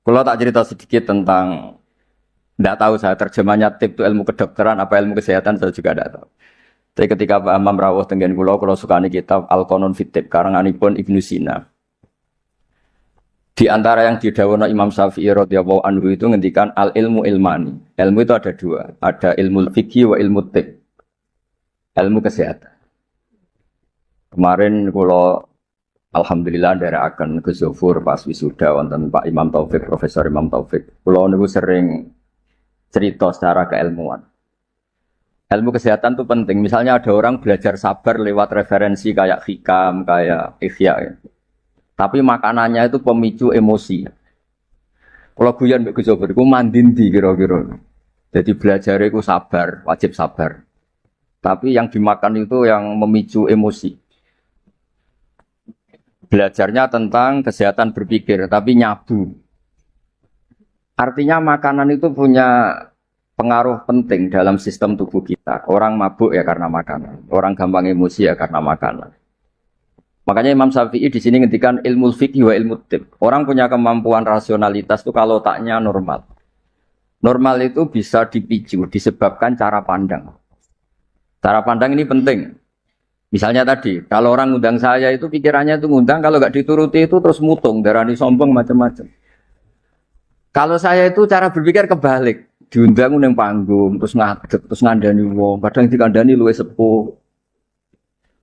Kalau tak cerita sedikit tentang, tidak tahu saya terjemahnya tip itu ilmu kedokteran apa ilmu kesehatan saya juga tidak tahu. Tapi ketika Pak Imam rawuh tenggen kula sukani kitab Al-Qanun fit Tib karanganipun Ibnu Sina. Di antara yang didhawuhna Imam Syafi'i radhiyallahu anhu itu ngendikan al ilmu ilmani. Ilmu itu ada dua, ada ilmu fikih wa ilmu tib. Ilmu kesehatan. Kemarin kula alhamdulillah nderekaken Gus Zufur pas wisuda wonten Pak Imam Taufik, Profesor Imam Taufik. Kula niku sering cerita secara keilmuan. Ilmu kesehatan itu penting. Misalnya ada orang belajar sabar lewat referensi kayak hikam, kayak ihya. Ya. Tapi makanannya itu pemicu emosi. Kalau guyon mbek Gus Zufur iku mandindi kira-kira. Jadi belajar itu sabar, wajib sabar. Tapi yang dimakan itu yang memicu emosi. Belajarnya tentang kesehatan berpikir, tapi nyabu. Artinya makanan itu punya pengaruh penting dalam sistem tubuh kita. Orang mabuk ya karena makanan, orang gampang emosi ya karena makanan. Makanya Imam Syafi'i di sini ngendikan ilmu fikih wa ilmu tib. Orang punya kemampuan rasionalitas itu kalau otaknya normal. Normal itu bisa dipicu disebabkan cara pandang. Cara pandang ini penting. Misalnya tadi, kalau orang ngundang saya itu pikirannya itu ngundang, kalau nggak dituruti itu terus mutung, darani sombong macam-macam. Kalau saya itu cara berpikir kebalik, diundang nang panggung, terus ngadeg, terus ngandani wong, kadang dikandani luwih sepuh,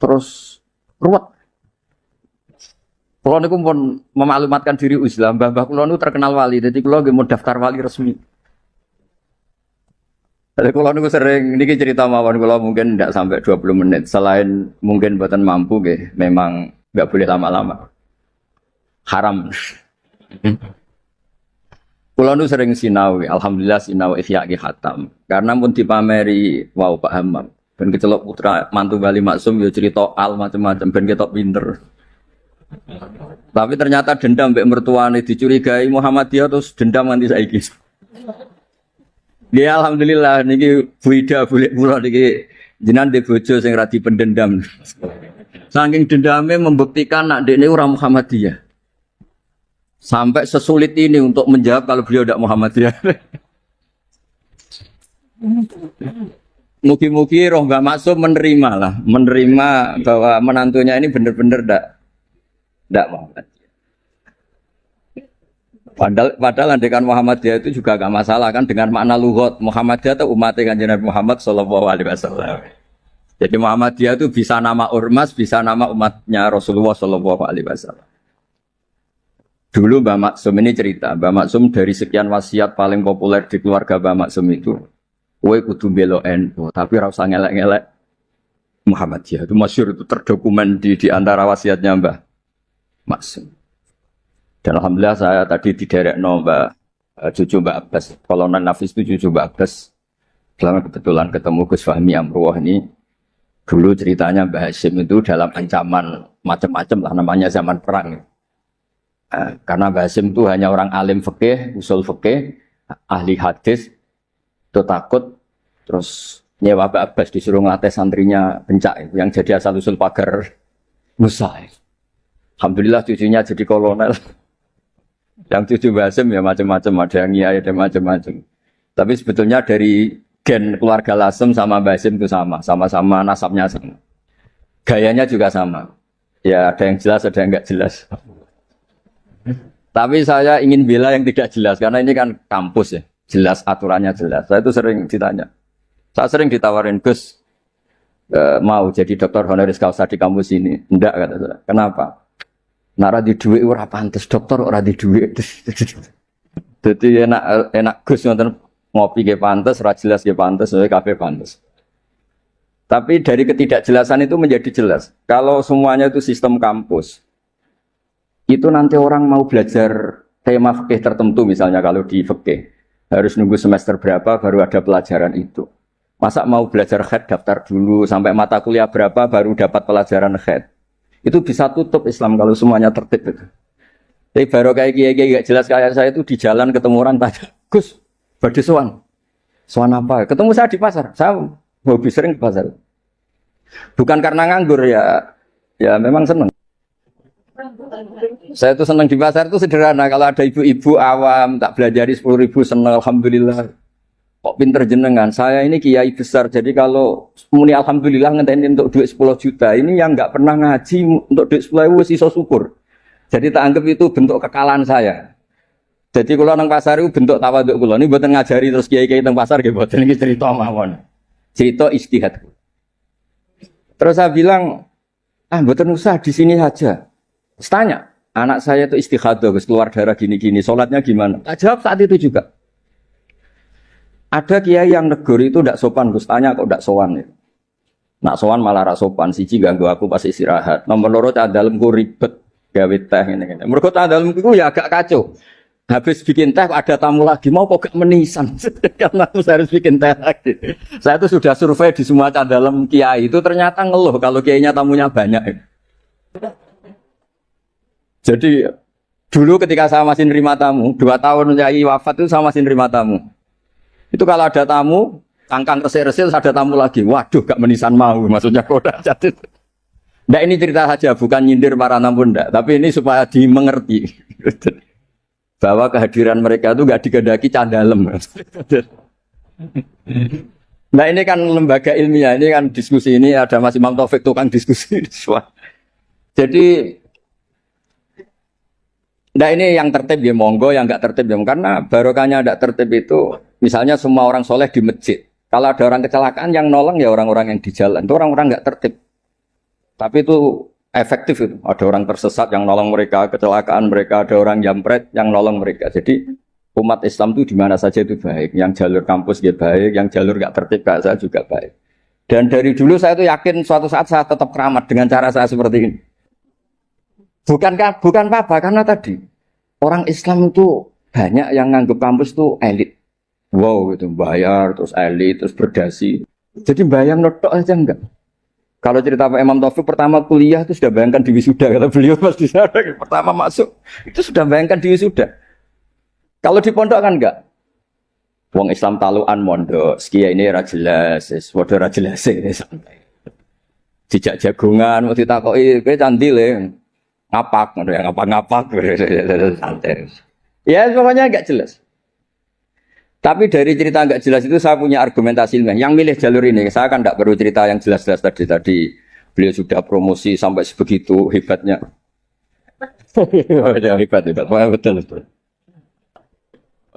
terus ruwet. Kulo niku pun memaklumatkan diri Islam, mbah-mbah kulo niku terkenal wali, jadi kulo nggih mau daftar wali resmi. Jadi kulo niku sering niki cerita mawon kulo mungkin tidak sampai 20 menit. Selain mungkin buatan mampu nggih, memang enggak boleh lama-lama. Haram. Kulo niku sering sinau, alhamdulillah sinau ihya ki khatam. Karena pun dipameri wow Pak Hamam. Ben kecelok putra mantu Wali Maksum yo cerita al macam-macam ben ketok pinter. Tapi ternyata dendam mbek mertuane dicurigai Muhammadiyah terus dendam nganti saiki. Ya alhamdulillah niki Bu Ida boleh kula niki jenengan de bojo sing ra dipendendam. Saking dendamnya membuktikan nak dekne ora Muhammadiyah. Sampai sesulit ini untuk menjawab kalau beliau tidak Muhammadiyah. Mugi-mugi roh Mbak Maksum menerima bahwa menantunya ini benar-benar tidak Muhammadiyah. Padahal andekan Muhammadiyah itu juga gak masalah kan dengan makna lughat. Muhammadiyah itu umat Kanjeng Nabi Muhammad sallallahu alaihi wasallam. Jadi Muhammadiyah itu bisa nama ormas, bisa nama umatnya Rasulullah sallallahu alaihi wasallam. Dulu Mbak Maksum ini cerita, Mbak Maksum dari sekian wasiat paling populer di keluarga Mbak Maksum itu, kowe kudu belo NU, tapi ora usah ngelek-ngelek Muhammadiyah. Itu masyhur, itu terdokumen di antara wasiatnya Mbak Maksum. Dan alhamdulillah saya tadi diderekno cucu Mbak Abbas. Kolonel Nafis itu cucu Mbak Abbas. Selama kebetulan ketemu Gus Fahmi Amruwah ini. Dulu ceritanya Mbak Hashim itu dalam ancaman macam-macam lah namanya zaman perang. Karena Mbak Hashim itu hanya orang alim fikih, usul fikih, ahli hadis. Itu takut terus nyewa Mbak Abbas disuruh ngelatih santrinya Bencak yang jadi asal usul pagar Musa. Alhamdulillah cucunya jadi kolonel. Yang cucu Basim ya macam-macam, ada yang iya, ada macam-macam. Tapi sebetulnya dari gen keluarga Lasem sama Basim itu sama-sama nasabnya sama. Gayanya juga sama. Ya ada yang jelas, ada yang enggak jelas. Tapi saya ingin bela yang tidak jelas, karena ini kan kampus ya. Jelas, aturannya jelas. Saya itu sering ditanya. Saya sering ditawarin, Gus, mau jadi dokter honoris causa di kampus ini. Enggak, kata saya. Kenapa? Nara di duit ora pantes dokter ora di duit. Jadi enak Gus nonton ngopi ge pantes, ora jelas ge pantes, kafe pantes. Tapi dari ketidakjelasan itu menjadi jelas. Kalau semuanya itu sistem kampus, itu nanti orang mau belajar tema fikih tertentu misalnya kalau di fikih harus nunggu semester berapa baru ada pelajaran itu. Masa mau belajar khed daftar dulu sampai mata kuliah berapa baru dapat pelajaran khed. Itu bisa tutup Islam kalau semuanya tertib itu. Tapi baru kayak kiai gak jelas kayak saya itu di jalan ketemu orang tanya, Gus, badhe sowan. Sowan apa? Ketemu saya di pasar. Saya hobi sering ke pasar. Bukan karena nganggur ya memang seneng. Saya tuh senang di pasar itu sederhana. Kalau ada ibu-ibu awam tak belajari 10.000 senang, alhamdulillah. Kok pinter jenengan? Saya ini kiai besar. Jadi kalau muni alhamdulillah ngenteni untuk duit 10 juta, ini yang nggak pernah ngaji untuk duit 10.000 iso syukur. Jadi tak anggap itu bentuk kekalahan saya. Jadi kalau nang pasar itu bentuk tawaduk kula. Ini mboten ngajari terus kiai-kiai teng pasar nggih mboten, iki cerita mawon. Cerita ijtihad. Terus saya bilang, mboten usah di sini saja. Terus tanya, anak saya itu istighadah, keluar darah gini-gini, sholatnya gimana? Tak jawab saat itu juga. Ada kiai yang negur itu tidak sopan, Gus. Tanya kok tidak sowan ya. Nak sowan malah ra sopan, siji ganggu aku pas istirahat. Nomor loro cah dalemku ribet gawe teh ngene-ngene. Mergo cah dalemku ya agak kacau. Habis bikin teh ada tamu lagi, mau kok gak menisan. Karena aku harus bikin teh lagi. Saya itu sudah survei di semua cah dalem kiai itu ternyata ngeluh kalau kiainya tamunya banyak. Jadi dulu ketika saya masih nerima tamu, 2 tahun kiai wafat itu saya masih nerima tamu. Itu kalau ada tamu, kangkang resik-resik ada tamu lagi. Waduh, gak menisan mau, maksudnya koda jadi. Nggak, ini cerita saja, bukan nyindir para tamu ndak, tapi ini supaya dimengerti bahwa kehadiran mereka itu gak digedaki candalem. Nah ini kan lembaga ilmiah, ini kan diskusi ini ada Mas Imam Taufik tukang diskusi. Jadi nah ini yang tertib ya monggo, yang nggak tertib ya karena barokahnya nggak tertib itu misalnya semua orang soleh di masjid. Kalau ada orang kecelakaan yang nolong ya orang-orang yang di jalan. Itu orang-orang nggak tertib. Tapi itu efektif itu. Ada orang tersesat yang nolong mereka, kecelakaan mereka, ada orang jampret yang nolong mereka. Jadi umat Islam itu di mana saja itu baik. Yang jalur kampus dia baik, yang jalur nggak tertib kayak saya juga baik. Dan dari dulu saya itu yakin suatu saat saya tetap keramat dengan cara saya seperti ini. Bukan apa, karena tadi orang Islam itu banyak yang nganggep kampus itu elit. Wow, itu bayar, terus elit, terus berdasi. Jadi bayang notok aja enggak. Kalau cerita Pak Imam Taufik pertama kuliah itu sudah bayangkan di wisuda. Kata beliau pas di sana pertama masuk itu sudah bayangkan di wisuda. Kalau di pondok kan enggak. Wong Islam taluan mondok, sekian ini ra jelas, waduh ra jelas ini santai. Dijak jagungan, mau ditakoki kowe candi le. Ngapak, ya ngapak-ngapak, santai. Ya pokoknya enggak jelas. Tapi dari cerita enggak jelas itu saya punya argumentasi ilmiah. Yang milih jalur ini, saya kan enggak perlu cerita yang jelas-jelas tadi. Beliau sudah promosi sampai sebegitu hebatnya. Hebat. Betul.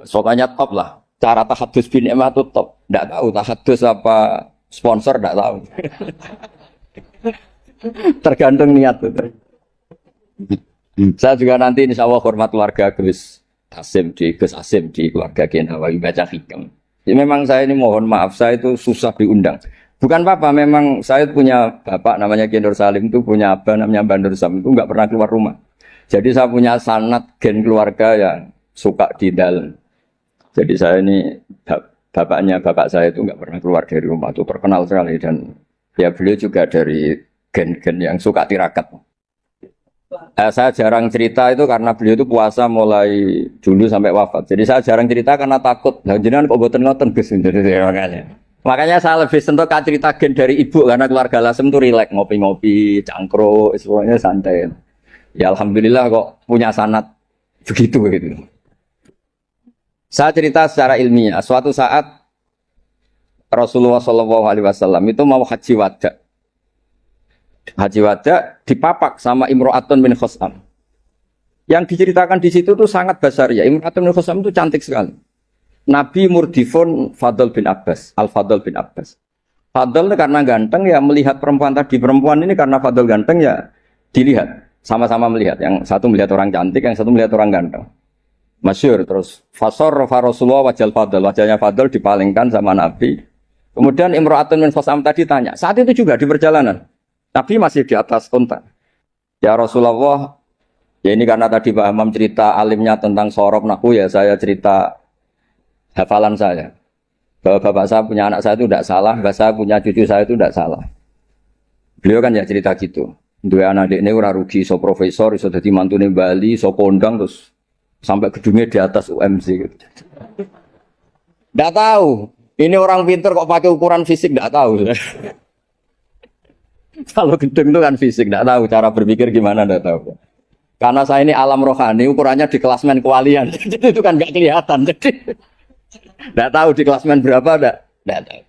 Soalnya top lah. Cara tahadus bin Emah itu top. Enggak tahu tahadus apa sponsor enggak tahu. Tergantung niat itu. Saya juga nanti insya Allah hormat keluarga Gus Asim di keluarga Kiai Nawawi baca hikam. Ya, memang saya ini mohon maaf, saya itu susah diundang. Bukan apa-apa, memang saya punya bapak namanya Kiai Nur Salim itu punya abah namanya Mbak Nur Sam itu nggak pernah keluar rumah. Jadi saya punya sanad gen keluarga yang suka di dalam. Jadi saya ini bapaknya bapak saya itu nggak pernah keluar dari rumah, itu terkenal sekali dan ya beliau juga dari gen-gen yang suka tirakat. Saya jarang cerita itu karena beliau itu puasa mulai dulu sampai wafat. Jadi saya jarang cerita karena takut. Nah, jenengan kok boten ngoten Gus. Makanya saya lebih sentuh cerita gen dari ibu karena keluarga Lasem itu rileks ngopi-ngopi, cangkruk, semuanya santai. Ya alhamdulillah kok punya sanad begitu gitu. Saya cerita secara ilmiah. Suatu saat Rasulullah SAW itu mau haji wada. Haji wada dipapak sama Imro'atun bin Khosam. Yang diceritakan di situ tuh sangat besar ya. Imro'atun bin Khosam itu cantik sekali. Nabi murdifun Fadl bin Abbas, Al-Fadl bin Abbas. Fadl karena ganteng ya melihat perempuan tadi. Perempuan ini karena Fadl ganteng ya dilihat. Sama-sama melihat. Yang satu melihat orang cantik, yang satu melihat orang ganteng. Masyhur terus. Fasor Rasulullah wajal Fadl. Wajahnya Fadl dipalingkan sama Nabi. Kemudian Imro'atun bin Khosam tadi tanya. Saat itu juga di perjalanan. Nabi masih di atas unta. Ya Rasulullah, ya ini karena tadi Pak Hamam cerita alimnya tentang sorop naku ya saya cerita hafalan saya. Bahwa bapak saya punya anak saya itu tidak salah, bapak saya punya cucu saya itu tidak salah. Beliau kan ya cerita gitu. Dua anak ini ora rugi, so profesor, so jadi mantune Bali, so kondang terus sampai gedungnya di atas UMC gitu. Tidak tahu. Ini orang pintar kok pakai ukuran fisik tidak tahu. Kalau gedung itu kan fisik, tidak tahu cara berpikir gimana, tidak tahu. Karena saya ini alam rohani, ukurannya di klasmen kewalian. Jadi itu kan nggak kelihatan. Jadi nggak tahu di klasmen berapa, nggak tahu.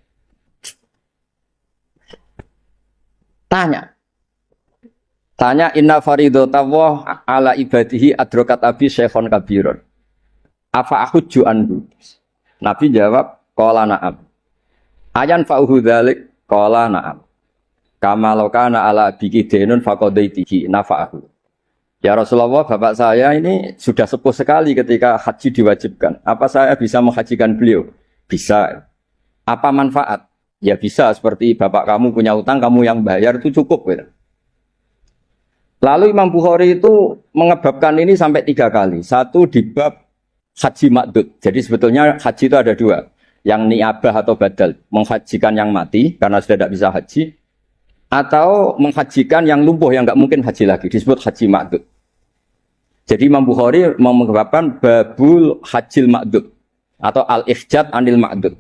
Tanya inna faridotawah ala ibadihi adrokat abi syekhon kabirun. Apa ahujju anhu? Nabi jawab, qala na'am. Ayan fa'uhu dzalik, qala na'am. Kama lokana ala biki denun faqadaitihi nafa'ahu. Ya Rasulullah, bapak saya ini sudah sepuh sekali ketika haji diwajibkan. Apa saya bisa menghajikan beliau? Bisa. Apa manfaat? Ya bisa, seperti bapak kamu punya utang, kamu yang bayar itu cukup. Gitu. Lalu Imam Bukhari itu mengebabkan ini sampai 3 kali. Satu di bab haji makdud. Jadi sebetulnya haji itu ada 2. Yang niabah atau badal. Menghajikan yang mati karena sudah tidak bisa haji. Atau menghajikan yang lumpuh yang nggak mungkin haji lagi. Disebut haji makdud. Jadi Imam Bukhari mengebabkan babul hajil makdud. Atau al-ihjad anil makdud.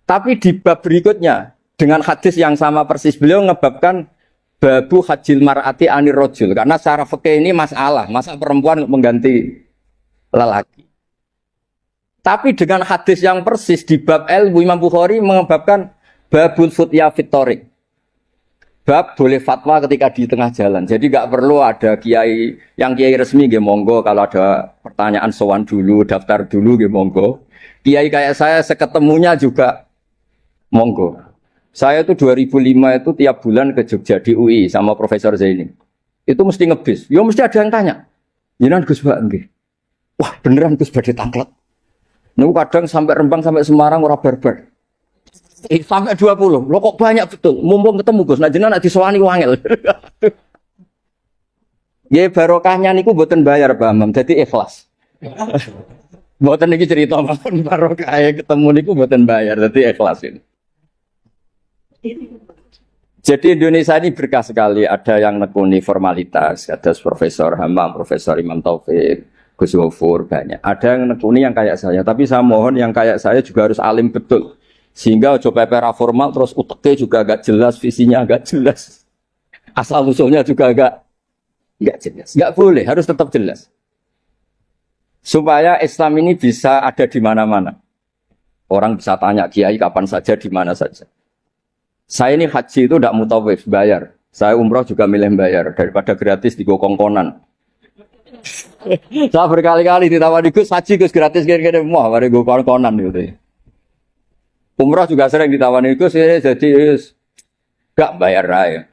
Tapi di bab berikutnya. Dengan hadis yang sama persis. Beliau mengebabkan babu hajil mar'ati anir rojul. Karena secara fikih ini masalah. Masa perempuan mengganti lelaki. Tapi dengan hadis yang persis di bab ilmu Imam Bukhari mengebabkan babul futya fitorik. Bab boleh fatwa ketika di tengah jalan. Jadi nggak perlu ada kiai yang kiai resmi nggih monggo, kalau ada pertanyaan sowan dulu, daftar dulu nggih monggo. Kiai kayak saya seketemunya juga monggo. Saya itu 2005 itu tiap bulan ke Jogja di UI sama Profesor Zaini. Itu mesti ngebis. Ya mesti ada yang tanya. Jenengan Gus Pak nggih. Wah, beneran Gus badhe tanglet. Niku kadang sampai Rembang sampai Semarang ora barbar. Sampai 20. Loh kok banyak betul. Mumpung ketemu Gus, nah jenengan disowani wangel. Ya barokahnya niku mboten bayar Pak Imam, dadi ikhlas. Mboten niki cerita mawon barokah ketemu niku mboten bayar, dadi ikhlas ini. Jadi Indonesia ini berkah sekali, ada yang nekuni formalitas, ada Profesor Hamam, Profesor Imam Taufik, Gus Wafur, banyak. Ada yang nekuni yang kayak saya, tapi saya mohon yang kayak saya juga harus alim betul. Sehingga coba pera formal terus uteknya juga agak jelas, visinya agak jelas. Asal usulnya juga agak jelas. Enggak boleh, harus tetap jelas. Supaya Islam ini bisa ada di mana-mana. Orang bisa tanya kiai kapan saja, di mana saja. Saya ini haji itu tidak mutawif, bayar. Saya umroh juga milih bayar daripada gratis di kongkonan. Saya berkali-kali ditawari Gus haji Gus gratis kira-kira mau mari go kongkonan gitu. Umroh juga sering ditawari Gus jadi gak bayar aja.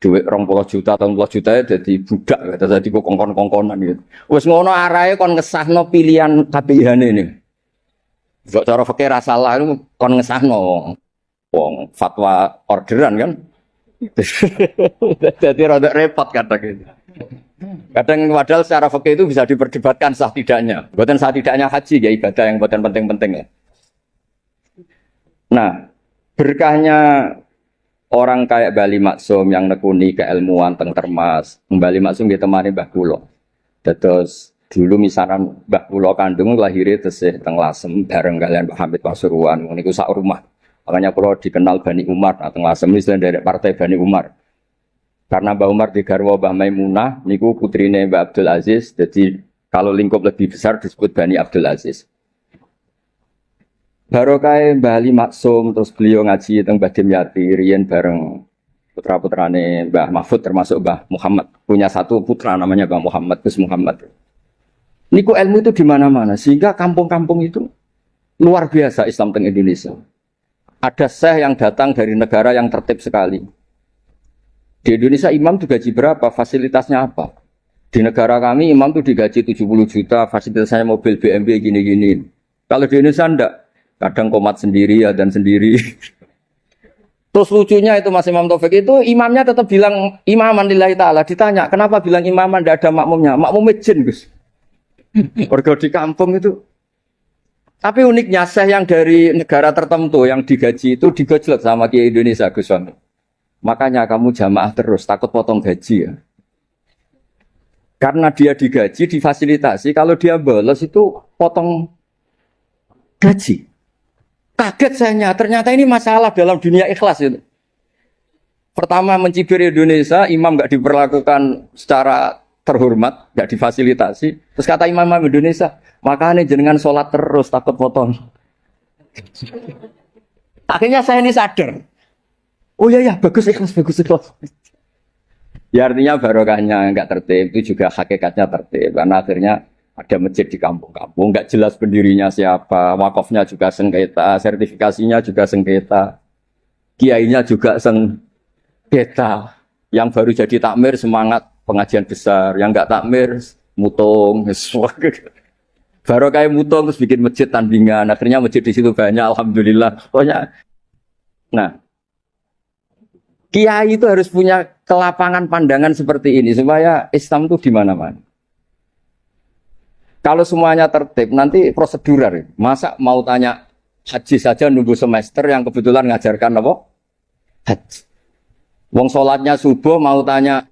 Duit 20 juta atau 40 juta jadi budak gitu, jadi kongkon-kongkonan gitu. Wis ngono arahe kon ngesahno pilihan KPIH ini. Kok cara fikih ra salah kon ngesahno. Wong fatwa orderan kan. Jadi rada repot kadang gitu. Kadang padahal secara fikih itu bisa diperdebatkan sah tidaknya. Bukan sah tidaknya haji ya ibadah yang bukan penting-penting ya. Nah, berkahnya orang kayak Bali Maksum yang nekuni keilmuan teng Termas, Bali Maksum dia temani Mbah Kula. Terus dulu misalnya Mbah Kula kandung lahirnya tesih teng Lasem bareng kalian Pak Hamid Pasuruan, niku sak rumah. Makanya kalau dikenal Bani Umar, atau Lasem ini dari partai Bani Umar. Karena Mbah Umar di garwa Mbah Maimunah, niku putrine Mbah Abdul Aziz, jadi kalau lingkup lebih besar disebut Bani Abdul Aziz. Barokah Mbah Ali Maksum, terus beliau ngaji teng Mbah Dimyati, riyen bareng putra-putrane Mbah Mahfud termasuk Mbah Muhammad. Punya satu putra namanya Mbah Muhammad, Gus Muhammad. Niku ilmu itu di mana-mana, sehingga kampung-kampung itu luar biasa Islam teng Indonesia. Ada syekh yang datang dari negara yang tertib sekali. Di Indonesia imam digaji berapa? Fasilitasnya apa? Di negara kami imam itu digaji 70 juta, fasilitasnya mobil BMW gini-gini. Kalau di Indonesia enggak. Kadang komat sendiri, dan sendiri. Terus lucunya itu Mas Imam Taufik itu imamnya tetap bilang imaman lillahi ta'ala. Ditanya, kenapa bilang imaman tidak ada makmumnya? Makmumnya jin, Gus. Warga di kampung itu. Tapi uniknya syekh yang dari negara tertentu yang digaji itu digojlok sama Kiai Indonesia, Gus Wami. Makanya kamu jamaah terus, takut potong gaji ya. Karena dia digaji, difasilitasi, kalau dia bolos itu potong gaji. Kaget saya, ternyata ini masalah dalam dunia ikhlas itu. Pertama mencibir Indonesia, imam nggak diperlakukan secara terhormat, nggak difasilitasi. Terus kata imam-imam Indonesia, makanya jenengan sholat terus takut potong. Akhirnya saya ini sadar. Oh iya ya, bagus ikhlas, bagus ikhlas. Ya artinya barokahnya nggak tertib itu juga hakikatnya tertib karena akhirnya ada masjid di kampung-kampung, nggak jelas pendirinya siapa, wakafnya juga sengketa, sertifikasinya juga sengketa, kiainya juga sengketa. Yang baru jadi takmir semangat pengajian besar, yang nggak takmir mutung, baru kayak mutung terus bikin masjid tandingan, akhirnya masjid di situ banyak, alhamdulillah. Pokoknya, nah, kiai itu harus punya kelapangan pandangan seperti ini supaya Islam itu di mana-mana. Kalau semuanya tertib, nanti prosedural. Masa mau tanya haji saja nunggu semester yang kebetulan ngajarkan apa? Haji. Wong sholatnya subuh mau tanya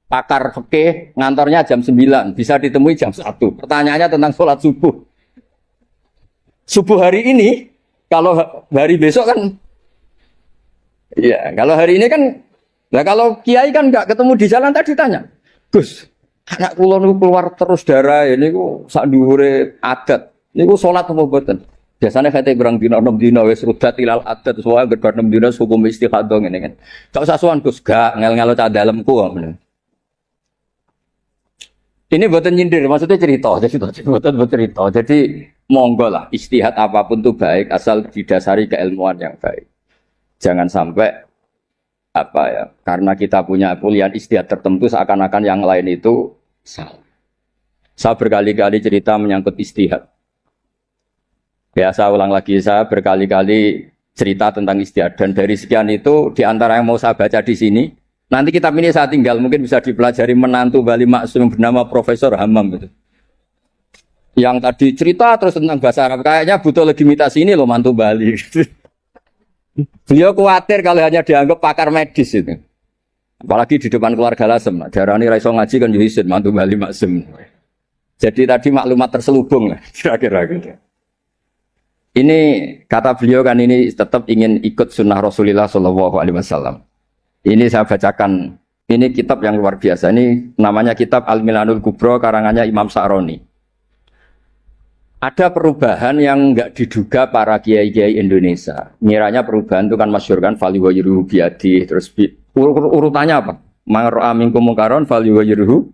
pakar fikih ngantornya jam 9, bisa ditemui jam 1. Pertanyaannya tentang sholat subuh. Subuh hari ini, kalau hari besok kan, ya kalau hari ini kan, nah kalau kiai kan nggak ketemu di jalan tadi tanya, Gus, anak kula niku keluar terus darah ini ku sak dhuwure adat. Niku salat apa mboten? Biasanya kate berang dina 6 dina wis rudat ilal adat soal gerbar 6 dina hukum istikhadah ngene kan. Gak usah sowan Gus, gak ngel-ngelo cah dalemku kok. Ini mboten nyindir, maksudnya cerita, jadi mboten cerita. Jadi monggo lah istihad apapun tuh baik asal didasari keilmuan yang baik. Jangan sampai apa ya, karena kita punya pilihan istihad tertentu seakan-akan yang lain itu salah. Saya berkali-kali cerita menyangkut istihad. Ya, saya ulang lagi, saya berkali-kali cerita tentang istihad dan dari sekian itu di antara yang mau saya baca di sini, nanti kitab ini saya tinggal mungkin bisa dipelajari menantu Bali Maksum yang bernama Profesor Hammam itu. Yang tadi cerita terus tentang bahasa Arab, kayaknya butuh legitimasi ini loh mantu Bali. Beliau khawatir kalau hanya dianggap pakar medis itu. Apalagi di depan keluarga Lasem. Darani raiso ngaji kan Yuhisin, mantu Bali Maksum. Jadi tadi maklumat terselubung lah, kira-kira gitu. Ini kata beliau kan ini tetap ingin ikut sunnah Rasulullah SAW. Ini saya bacakan. Ini kitab yang luar biasa. Ini namanya kitab Al-Milanul Kubro karangannya Imam Sa'roni. Ada perubahan yang enggak diduga para kiai-kiai Indonesia. Miranya perubahan itu kan masyhur kan faliwayiruhu biadi. Terus urutannya apa? Mangro'a minkum mungkaron faliwayiruhu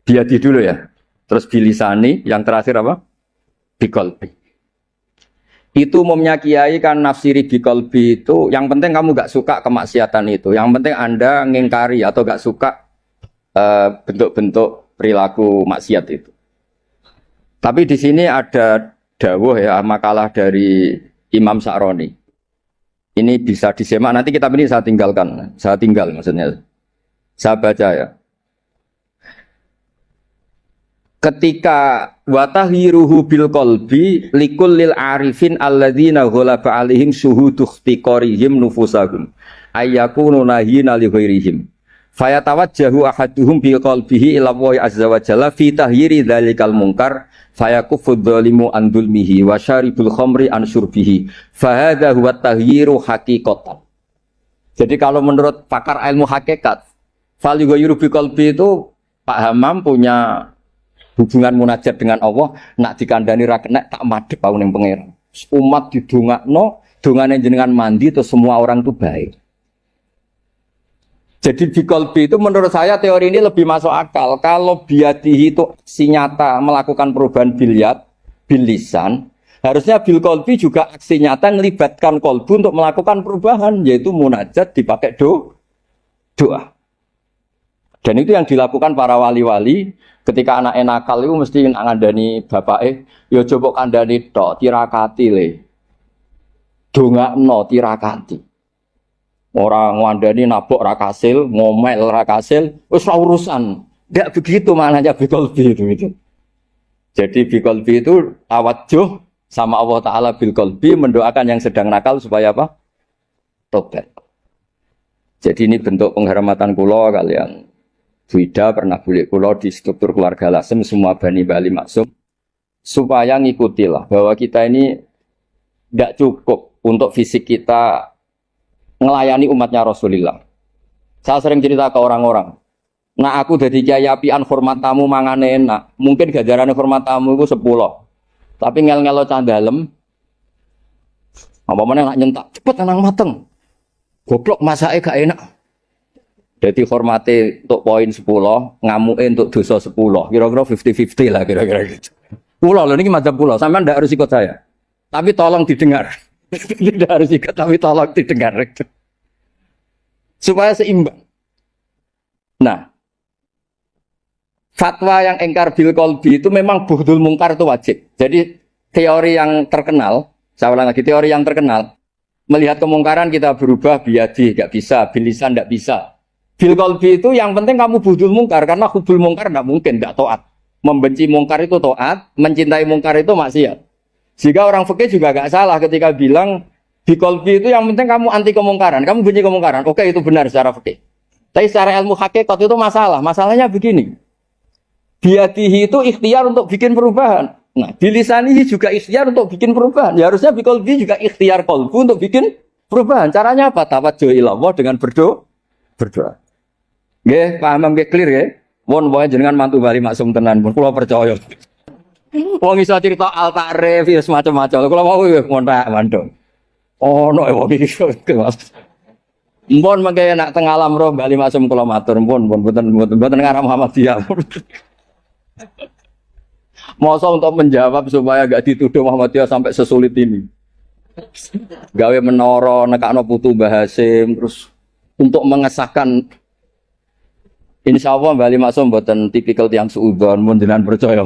biadi dulu ya. Terus bilisani, yang terakhir apa? Biqalbi. Itu umumnya kiai kan nafsiri biqalbi itu yang penting kamu gak suka kemaksiatan itu. Yang penting Anda ngingkari atau gak suka bentuk-bentuk perilaku maksiat itu. Tapi di sini ada dawuh ya makalah dari Imam Sa'roni. Ini bisa disemak nanti kitab ini saya tinggalkan. Saya tinggal maksudnya. Saya baca ya. Ketika watahiruhu bil qalbi likul lil arifin alladzina ghalaba alaihim syuhudu ikhtiqarihim nufusahum ayyakunu nahina li ghairihim fayatawajjahu ahaduhum bil qalbihi ila Allah azza wa jalla fi tahyiri dzalikal munkar fayakufu dzalimu an dzulmihi wa syaribul khamri an syurbihi fa hadza huwa tahyiru haqiqatan. Jadi kalau menurut pakar ilmu hakikat fal yughayyiru bi qalbi itu Pak Hammam punya hubungan munajat dengan Allah, nak dikandani ra kena tak madhep aku ning pangeran. Umat didongakno, dongane jenengan mandi terus semua orang itu baik. Jadi biqalbi itu menurut saya teori ini lebih masuk akal. Kalau biadihi itu aksi nyata melakukan perubahan bil lisan, harusnya bil qalbi juga aksi nyata melibatkan qalbu untuk melakukan perubahan, yaitu munajat dipakai doa. Dan itu yang dilakukan para wali-wali ketika anak nakal itu mesti ngandani bapake, ya coba kandani tok tirakati le. Dongakno tirakati. Orang ngandani nabok ra kasil, ngomel ra kasil, wis ora urusan. Ndak begitu maknanya biqalbi itu. Jadi biqalbi itu tawadjuh sama Allah Ta'ala bilqalbi mendoakan yang sedang nakal supaya apa? Tobat. Jadi ini bentuk penghormatan kula kalian. Buida pernah bulik kula di struktur keluarga Lasem semua Bani Bali Maksum supaya ngikutilah bahwa kita ini tidak cukup untuk fisik kita melayani umatnya Rasulullah. Saya sering cerita ke orang-orang Nah aku dadi kiai apian hormat tamu mangane enak. Mungkin ganjarane hormat tamu iku 10. Tapi ngel-ngelo cah dalem apa meneh nak nyentak cepet nang mateng. Goblok masake gak enak. Jadi hormati untuk poin 10, ngamuke untuk dosa 10. Kira-kira 50-50 lah kira-kira gitu. Pulau lho niki madzhab pulau, sampean ndak harus ikut saya. Tapi tolong didengar. Tidak harus ikut tapi tolong didengar. Supaya seimbang. Nah, fatwa yang engkar bil qalbi itu memang bughdul mungkar itu wajib. Jadi teori yang terkenal, saya ulang lagi, teori yang terkenal, melihat kemungkaran kita berubah biadi, nggak bisa, bilisan nggak bisa. Bil qalbi itu yang penting kamu bughdul mungkar, karena hubul mungkar nggak mungkin, nggak taat. Membenci mungkar itu taat, mencintai mungkar itu maksiat. Jika orang fikih juga nggak salah ketika bilang bil qalbi itu yang penting kamu anti kemungkaran, kamu benci kemungkaran, oke itu benar secara fikih. Tapi secara ilmu hakikat itu masalah. Masalahnya begini. Biadihi itu ikhtiar untuk bikin perubahan. Nah, bilisanihi juga ikhtiar untuk bikin perubahan. Ya harusnya biqalbi juga ikhtiar qalbu untuk bikin perubahan. Caranya apa? Tawajjuh ilallah dengan berdoa. Nggih, paham nggih clear nggih? Mun wae jenengan mantu bali maksum tenan pun kula percaya. Wong iso cerita al ta'rif ya semacam-macam. Kula mau ngontak mandong. Ono wong iki Mas. Mpun mengke nak teng alam roh bali maksum kula matur mpun mboten ngarep Muhammadiyah. Masa untuk menjawab supaya gak dituduh Muhammadiyah sampai sesulit ini. Gawe menara nekakno putu Mbah Hasyim terus untuk mengesahkan insyaallah bali maksum mboten tipikal tiyang suudzon mun jenengan percaya.